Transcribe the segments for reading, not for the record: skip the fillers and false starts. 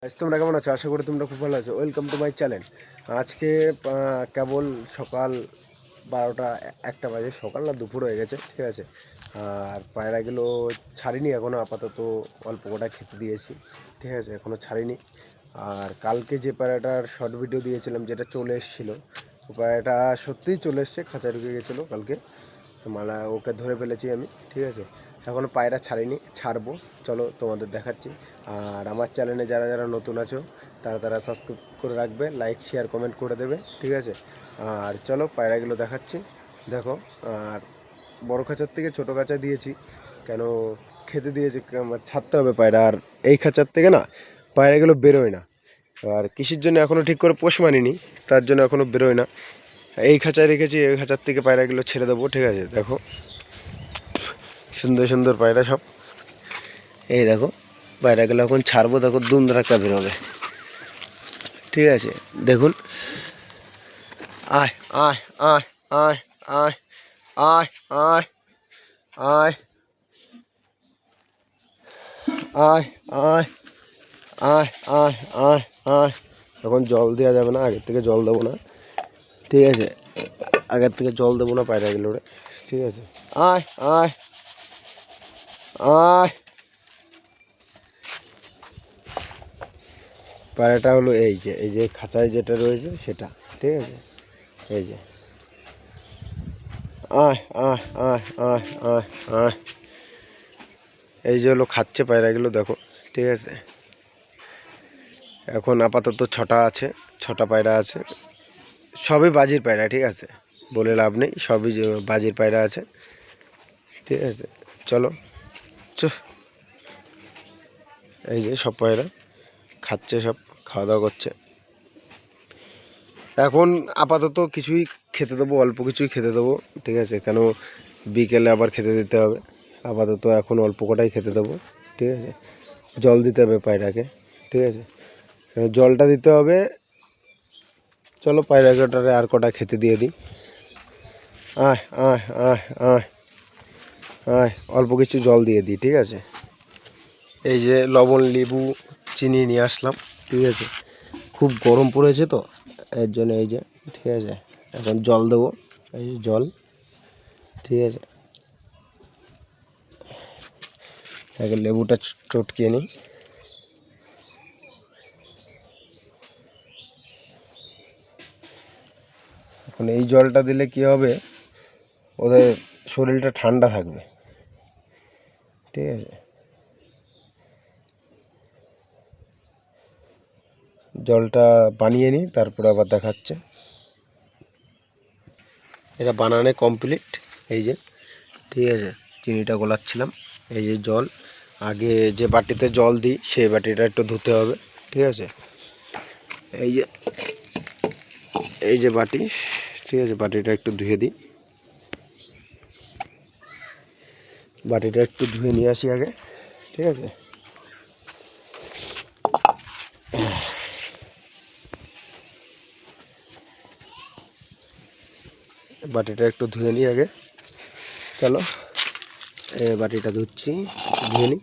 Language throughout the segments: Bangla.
তোমরা কেমন আছো? আশা করি তোমরা খুব ভালো আছো। Welcome to my channel. আজকে কেবল সকাল 12টা 1টা বাজে, সকাল না দুপুর হয়ে গেছে, ঠিক আছে। আর পায়রাগুলো ছাড়িনি এখনও, আপাতত অল্প কটা খেতে দিয়েছি, ঠিক আছে, এখনও ছাড়িনি। আর কালকে যে পায়রাটার শর্ট ভিডিও দিয়েছিলাম, যেটা চলে এসেছিলো, ও পায়রাটা সত্যিই চলে এসছে, খাঁচা ঢুকে গেছিলো কালকে, মানে ওকে ধরে ফেলেছি আমি, ঠিক আছে। এখনও পায়রা ছাড়িনি, ছাড়বো, চলো তোমাদের দেখাচ্ছি। আর আমার চ্যানেলে যারা যারা নতুন আছো তারা সাবস্ক্রাইব করে রাখবে, লাইক শেয়ার কমেন্ট করে দেবে, ঠিক আছে। আর চলো পায়রাগুলো দেখাচ্ছি, দেখো। আর বড় খাঁচার থেকে ছোটো খাঁচা দিয়েছি, কেন খেতে দিয়েছি, ছাড়তে হবে পায়রা। আর এই খাঁচার থেকে না পায়রাগুলো বেরোয় না, আর কৃষির জন্য এখনও ঠিক করে পোষ মানিনি, তার জন্য এখনও বেরোয় না। এই খাঁচায় রেখেছি, এই খাঁচার থেকে পায়রাগুলো ছেড়ে দেবো, ঠিক আছে। দেখো সুন্দর সুন্দর পায়রা সব, এই দেখো পায়রাগুলো এখন ছাড়বো, দেখো দুমদারাক্কা বেরোবে, ঠিক আছে। দেখুন, আয় আয় আয় আয় আয় আয় আয় আয় আয় আয় আয় আয় আয় আয়। এখন জল দেওয়া যাবে না, আগের থেকে জল দেবো না, ঠিক আছে। আগের থেকে জল দেবো না পায়রাগুলোরে, ঠিক আছে। আয় আয় আয়। পায়রাটা হলো এই যে খাঁচায় যেটা রয়েছে সেটা, ঠিক আছে। এই যে আয় আয় আয় আয় আয় আয়, এই যে হলো খাচ্ছে পায়রাগুলো, দেখো, ঠিক আছে। এখন আপাতত 6টা আছে, 6টা পায়রা আছে, সবই বাজির পায়রা, ঠিক আছে, বলে লাভ নেই, সবই বাজির পায়রা আছে, ঠিক আছে। চলো এই যে সব পায়রা খাচ্ছে, সব খাওয়া দাওয়া করছে। এখন আপাতত কিছুই খেতে দেবো, অল্প কিছুই খেতে দেবো, ঠিক আছে, কেন বিকেলে আবার খেতে দিতে হবে। আপাতত এখন অল্প কটাই খেতে দেবো, ঠিক আছে। জল দিতে হবে পায়রাকে, ঠিক আছে, কেন জলটা দিতে হবে। চলো পায়রাটারে আর কটা খেতে দিয়ে দিই। আয় আয় আয় আয় আয়, অল্প কিছু জল দিয়ে দিই, ঠিক আছে। এই যে লবণ, লেবু, চিনি নিয়ে আসলাম, ঠিক আছে। খুব গরম পড়েছে তো, এর জন্য এই যে, ঠিক আছে। এখন জল দেবো, এই যে জল, ঠিক আছে। আগে লেবুটা চটকিয়ে নিই। এখন এই জলটা দিলে কি হবে, ওদের শরীরটা ঠান্ডা থাকবে, ঠিক আছে। জলটা বানিয়ে নিই, তারপরে আবার দেখাচ্ছে। এটা বানানো কমপ্লিট, এই যে, ঠিক আছে। চিনিটা গলাচ্ছিলাম, এই যে জল। আগে যে বাটিতে জল দিই সেই বাটিটা একটু ধুতে হবে, ঠিক আছে। এই যে এই যে বাটি, ঠিক আছে, বাটিটা একটু ধুয়ে দিই। বাটিটা একটু ধুয়ে নিয়ে আসি আগে, ঠিক আছে। বাটিটা একটু ধুয়ে নিই আগে, চলো বাটিটা ধুচ্ছি, ধুয়ে নিই।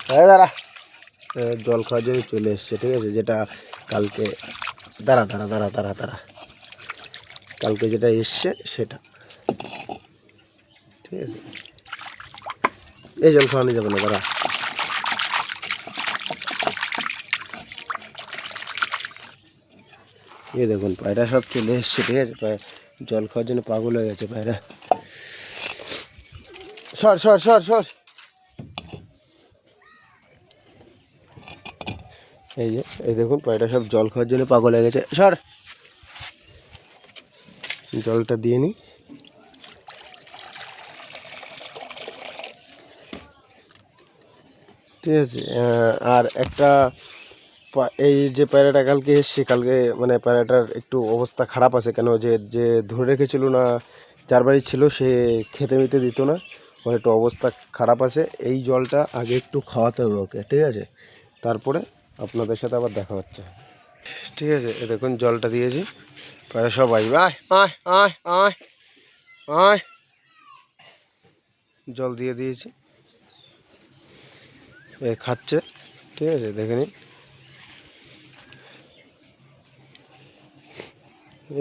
হ্যাঁ দাঁড়া, জল খাওয়ার জন্য চলে এসছে, ঠিক আছে। যেটা কালকে, দাঁড়া দাঁড়া দাঁড়া দাঁড়া দাঁড়া, কালকে যেটা এসছে সেটা, ঠিক আছে। এই জল খাওয়ানো যাবে না, দাঁড়া। এই দেখুন পায়রা সব চলে এসছে, ঠিক আছে। জল খাওয়ার জন্য পাগল হয়ে গেছে পায়রা। সর সর সর সর, এই যে, এই দেখুন পায়রা সব জল খাওয়ার জন্য পাগল হয়ে গেছে, সর। জলটা দিয়ে নিই, ঠিক আছে। আর একটা এই যে পায়রাটা কালকে এসছে, কালকে মানে পায়রাটার একটু অবস্থা খারাপ আছে, কেন যে যে ধরে রেখেছিল না, যার বাড়ি ছিল সে খেতে মিতে দিত না, ওর একটু অবস্থা খারাপ আছে। এই জলটা আগে একটু খাওয়াতে হবে ওকে, ঠিক আছে, তারপরে আপনাদের সাথে আবার দেখা হচ্ছে, ঠিক আছে। এ দেখুন জলটা দিয়েছি, পায়রা সব আসবে, আয় আয় আয় আয় আয়, জল দিয়ে দিয়েছি। এ খাচ্ছে, ঠিক আছে, দেখে নিন।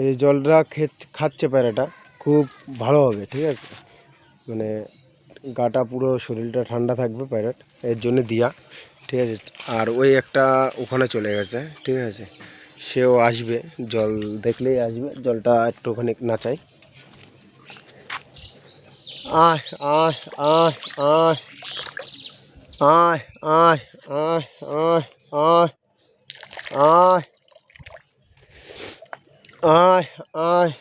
এই জলটা খাচ্ছে পায়রাটা খুব ভালো হবে, ঠিক আছে, মানে গাটা পুরো শরীরটা ঠান্ডা থাকবে পায়রার, এর জন্য দিয়া, ঠিক আছে। আর ওই একটা ওখানে চলে গেছে, ঠিক আছে, সেও আসবে, জল দেখলেই আসবে, জলটা একটুখানি নাচাই। আয় আয় আয় আয় আয় আয় আয় আয় আয় আয় আয় আয়,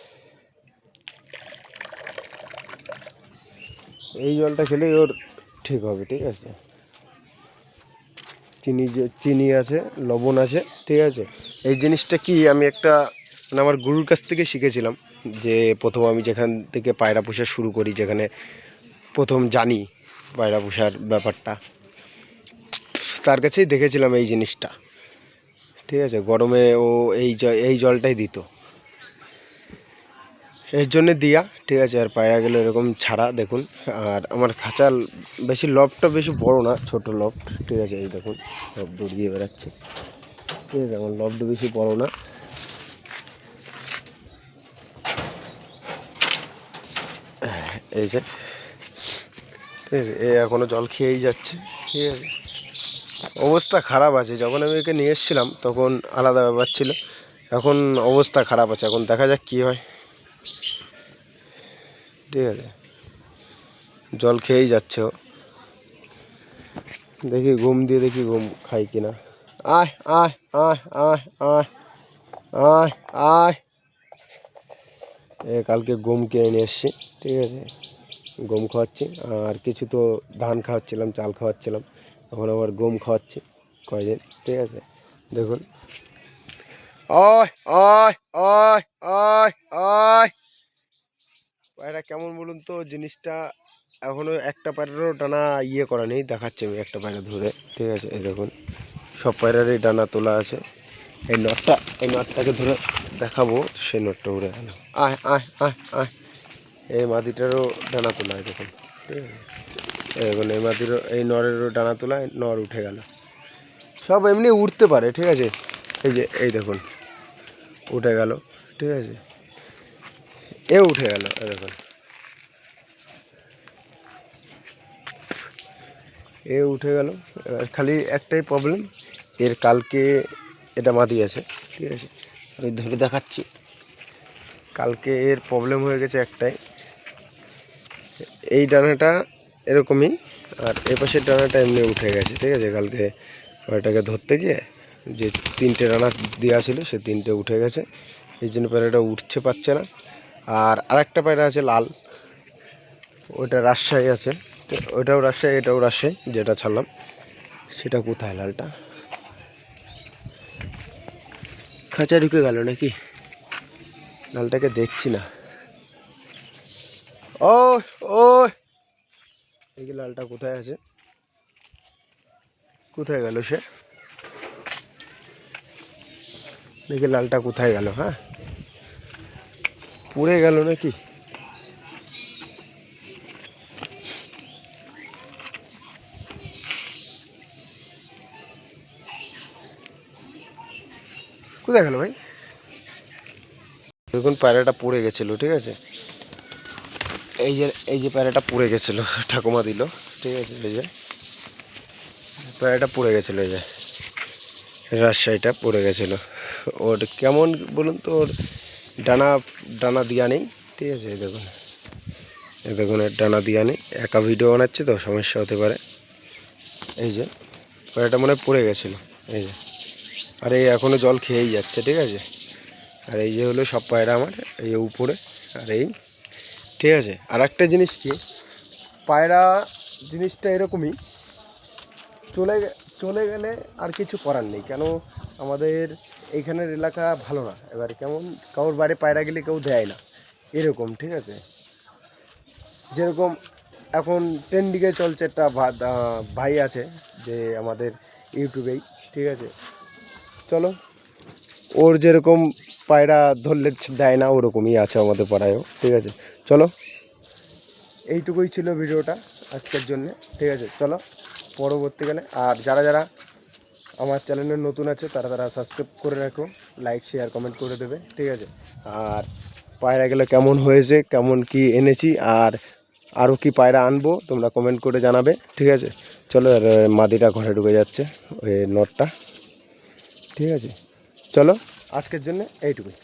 এই জলটা খেলেই ওর ঠিক হবে, ঠিক আছে। চিনি আছে, লবণ আছে, ঠিক আছে। এই জিনিসটা কি আমি একটা মানে আমার গুরুর কাছ থেকে শিখেছিলাম, যে প্রথম আমি যেখান থেকে পায়রা পোষা শুরু করি, যেখানে প্রথম জানি পায়রা পোষার ব্যাপারটা, তার কাছেই দেখেছিলাম এই জিনিসটা, ঠিক আছে। গরমে ও এই জলটাই দিত, এর জন্যে দিয়া, ঠিক আছে। আর পায়রাগুলো এরকম ছাড়া দেখুন। আর আমার খাঁচার বেশি লফটটা বেশি বড় না, ছোট লফট, ঠিক আছে। এই দেখুন সব দৌড়িয়ে বেড়াচ্ছে, ঠিক আছে। আমার লফট বেশি বড় না, এই যে, ঠিক আছে। এ এখনও জল খেয়েই যাচ্ছে, ঠিক আছে। অবস্থা খারাপ আছে, যখন আমি একে নিয়ে এসেছিলাম তখন আলাদা ব্যাপার ছিল, এখন অবস্থা খারাপ আছে। এখন দেখা যাক কী হয়, ঠিক আছে। জল খেয়েই যাচ্ছে ও, দেখি ঘুম দিয়ে দেখি ঘুম খাই কিনা। আয় আয় আয় আয় আয় আয় আয়, কালকে গম কিনে নিয়ে এসছি, ঠিক আছে। গম খাওয়াচ্ছি, আর কিছু তো ধান খাওয়াচ্ছিলাম, চাল খাওয়াচ্ছিলাম, এখন আবার গম খাওয়াচ্ছি কয়দিন, ঠিক আছে। দেখুন, আয় আয় আয় আয় আয়, পায়রা কেমন বলুন তো জিনিসটা, এখনও একটা পায়রারও ডানা করা নেই, দেখাচ্ছে আমি একটা পায়রা ধরে, ঠিক আছে। এই দেখুন সব পায়রারই ডানা তোলা আছে। এই নটটাকে ধরে দেখাবো, সেই নটটা উড়ে গেল। আয় আয় আয় আয়, এই মাদিটারও ডানা তোলা, দেখুন, ঠিক আছে। এখন এই মাদিরও, এই নরেরও ডানা তোলা, নর উঠে গেল। সব এমনি উঠতে পারে, ঠিক আছে। এই যে এই দেখুন উঠে গেল, ঠিক আছে। এ উঠে গেল, দেখুন এ উঠে গেল। খালি একটাই প্রবলেম, এর কালকে এটা মাদি আছে, ঠিক আছে, আমি ধরে দেখাচ্ছি। কালকে এর প্রবলেম হয়ে গেছে একটাই, এই ডানাটা এরকমই, আর এ পাশের ডানাটা এমনি উঠে গেছে, ঠিক আছে। কালকে পায়রাটাকে ধরতে গিয়ে যে 3টে ডানা দেওয়া ছিল, সে 3টে উঠে গেছে, এই জন্য পায়রাটা উঠতে পারছে না। আর আরেকটা পায়রা আছে লাল, ওটা রাজশাহী আছে, ওটাও রাজশাহী, এটাও রাজশাহী, যেটা ছাড়লাম সেটা কোথায়, লালটা খাঁচা ঢুকে গেল নাকি, লালটাকে দেখছি না। ও ও, এই লালটা কোথায় আছে, কোথায় গেল সে, দেখি লালটা কোথায় গেল। হ্যাঁ, পুড়ে গেল নাকি, কোথায় গেল ভাই। দেখুন পায়রাটা পড়ে গেছিলো, ঠিক আছে। এই যে পায়রাটা পড়ে গেছিলো, ঠাকুমা দিল, ঠিক আছে। এই যে পায়রাটা পড়ে গেছিলো, এই যে রাজশাহীটা পড়ে গেছিলো। ওর কেমন বলুন তো, ওর ডানা ডানা দেওয়া নেই, ঠিক আছে। এই দেখুন এর ডানা দেওয়া নেই, একা ভিডিও বানাচ্ছে তো সমস্যা হতে পারে। এই যে পায়রাটা মনে হয় পড়ে গেছিলো, এই যে। আর এই এখনও জল খেয়েই যাচ্ছে, ঠিক আছে। আর এই যে হলো সব পায়রা আমার, এই উপরে, আর এই, ঠিক আছে। আর একটা জিনিস কি, পায়রা জিনিসটা এরকমই, চলে চলে গেলে আর কিছু করার নেই, কেন আমাদের এইখানের এলাকা ভালো না। এবার কেমন, কারোর বাড়ি পায়রা গেলে কেউ দেয় না, এরকম, ঠিক আছে। যেরকম এখন ট্রেন্ডিংয়ে চলছে একটা ভাই আছে, যে আমাদের ইউটিউবেই, ঠিক আছে। চলো, ওর যেরকম পায়রা ধরলে দেয় না, ওরকমই আছে আমাদের পাড়ায়ও, ঠিক আছে। চলো, এইটুকুই ছিল ভিডিওটা আজকের জন্যে, ঠিক আছে। চলো। পরবর্তীকালে। আর যারা যারা আমার চ্যানেলে নতুন আছে তারা তারা সাবস্ক্রাইব করে রাখো, লাইক শেয়ার কমেন্ট করে দেবে, ঠিক আছে। আর পায়রাগুলো কেমন হয়েছে, কেমন কি এনেছি, আর আরও কি পায়রা আনবো তোমরা কমেন্ট করে জানাবে, ঠিক আছে। চলো, আর মাদিটা ঘরে ঢুকে যাচ্ছে, ওই নটটা, ঠিক আছে। চলো, আজকের জন্য এইটুকুই।